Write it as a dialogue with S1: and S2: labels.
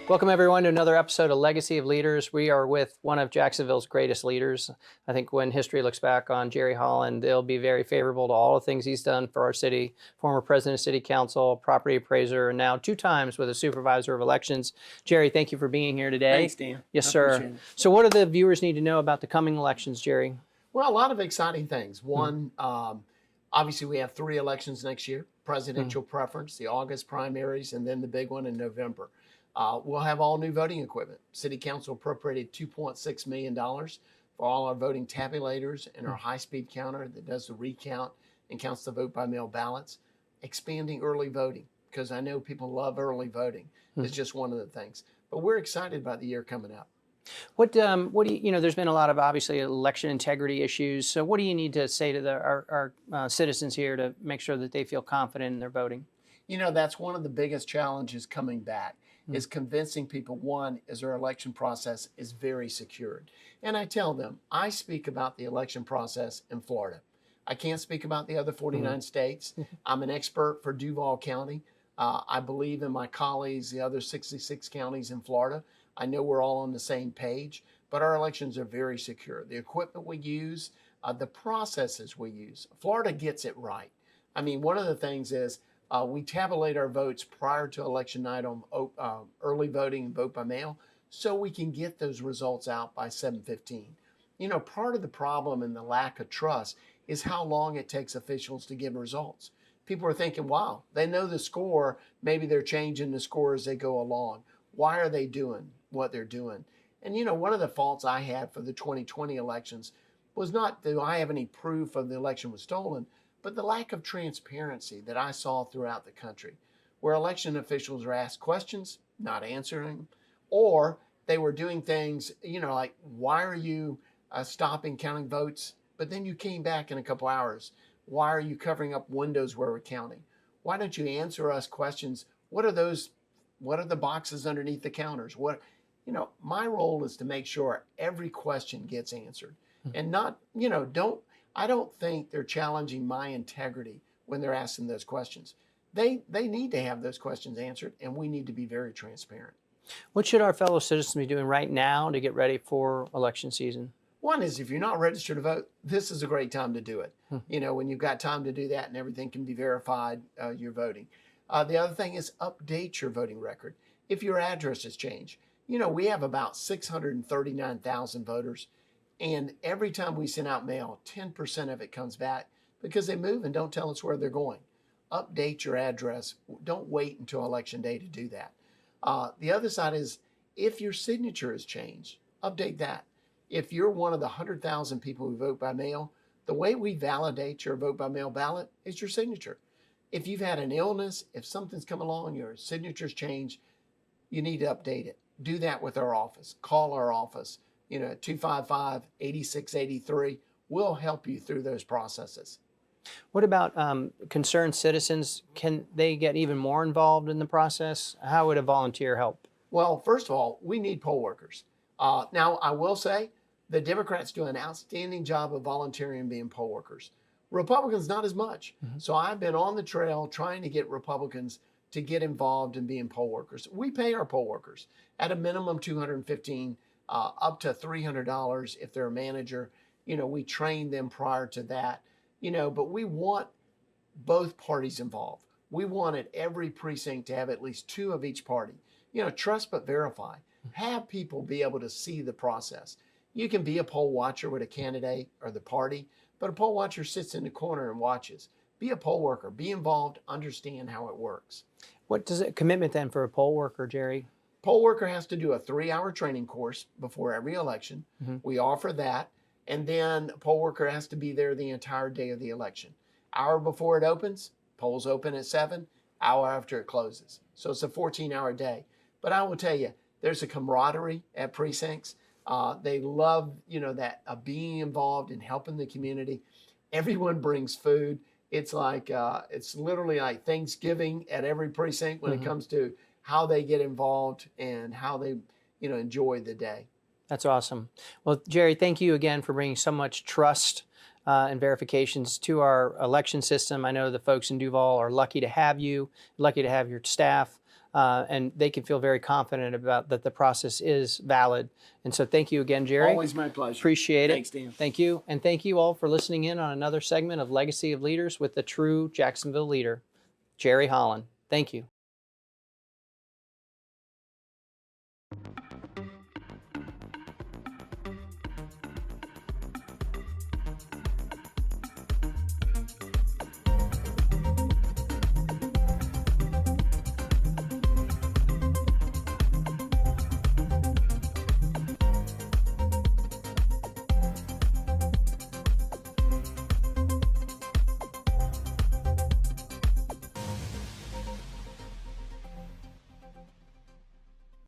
S1: Welcome everyone to another episode of Legacy of Leaders. We are with one of Jacksonville's greatest leaders. I think when history looks back on Jerry Holland, it'll be very favorable to all the things he's done for our city. Former president of city council, property appraiser, and now 2 times with a supervisor of elections. Jerry, thank you for being here today.
S2: Thanks, Dan.
S1: Yes, sir. So what do the viewers need to know about the coming elections, Jerry?
S2: Well, a lot of exciting things. One, obviously we have 3 elections next year: presidential preference, the August primaries, and then the big one in November. We'll have all new voting equipment. City Council appropriated $2.6 million for all our voting tabulators and our high-speed counter that does the recount and counts the vote-by-mail ballots. Expanding early voting, because I know people love early voting. It's just one of the things. But we're excited about the year coming up.
S1: What do you, there's been a lot of obviously election integrity issues. So what do you need to say to our citizens here to make sure that they feel confident in their voting?
S2: You know, that's one of the biggest challenges coming back, is convincing people, one, is our election process is very secured. And I tell them, I speak about the election process in Florida. I can't speak about the other 49 states. I'm an expert for Duval County. I believe in my colleagues, the other 66 counties in Florida. I know we're all on the same page, but our elections are very secure. The equipment we use, the processes we use, Florida gets it right. I mean, one of the things is, we tabulate our votes prior to election night on early voting and vote by mail, so we can get those results out by 7:15. You know, part of the problem and the lack of trust is how long it takes officials to give results. People are thinking, wow, they know the score. Maybe they're changing the score as they go along. Why are they doing what they're doing? And, you know, one of the faults I had for the 2020 elections was not do I have any proof of the election was stolen, but the lack of transparency that I saw throughout the country, where election officials were asked questions, not answering them, or they were doing things, you know, like, why are you stopping counting votes? But then you came back in a couple hours. Why are you covering up windows where we're counting? Why don't you answer us questions? What are those? What are the boxes underneath the counters? What, you know, my role is to make sure every question gets answered, and not, you know, I don't think they're challenging my integrity when they're asking those questions. They need to have those questions answered, and we need to be very transparent.
S1: What should our fellow citizens be doing right now to get ready for election season?
S2: One is, if you're not registered to vote, this is a great time to do it. You know, when you've got time to do that and everything can be verified, you're voting. The other thing is update your voting record. If your address has changed, you know, we have about 639,000 voters. And every time we send out mail, 10% of it comes back because they move and don't tell us where they're going. Update your address. Don't wait until election day to do that. The other side is, if your signature has changed, update that. If you're one of the 100,000 people who vote by mail, the way we validate your vote by mail ballot is your signature. If you've had an illness, if something's come along, your signature's changed, you need to update it. Do that with our office. Call our office. You know, 255-8683. We'll help you through those processes.
S1: What about concerned citizens? Can they get even more involved in the process? How would a volunteer help?
S2: Well, first of all, we need poll workers. Now, I will say the Democrats do an outstanding job of volunteering and being poll workers. Republicans, not as much. So I've been on the trail trying to get Republicans to get involved in being poll workers. We pay our poll workers at a minimum $215, up to $300 if they're a manager. You know, we train them prior to that, you know, but we want both parties involved. We want at every precinct to have at least 2 of each party. You know, trust but verify. Have people be able to see the process. You can be a poll watcher with a candidate or the party, but a poll watcher sits in the corner and watches. Be a poll worker, be involved, understand how it works.
S1: What does it commitment then for a poll worker, Jerry?
S2: Poll worker has to do a 3-hour training course before every election. We offer that. And then a poll worker has to be there the entire day of the election. Hour before it opens, polls open at 7, hour after it closes. So it's a 14-hour day. But I will tell you, there's a camaraderie at precincts. They love, you know, that being involved in helping the community. Everyone brings food. It's like, it's literally like Thanksgiving at every precinct when it comes to how they get involved and how they, you know, enjoy the day.
S1: That's awesome. Well, Jerry, thank you again for bringing so much trust and verifications to our election system. I know the folks in Duval are lucky to have you, lucky to have your staff. and they can feel very confident about that the process is valid. And so thank you again, Jerry.
S2: Always my pleasure.
S1: Appreciate it.
S2: Thanks, Dan.
S1: Thank you. And thank you all for listening in on another segment of Legacy of Leaders with the true Jacksonville leader, Jerry Holland. Thank you.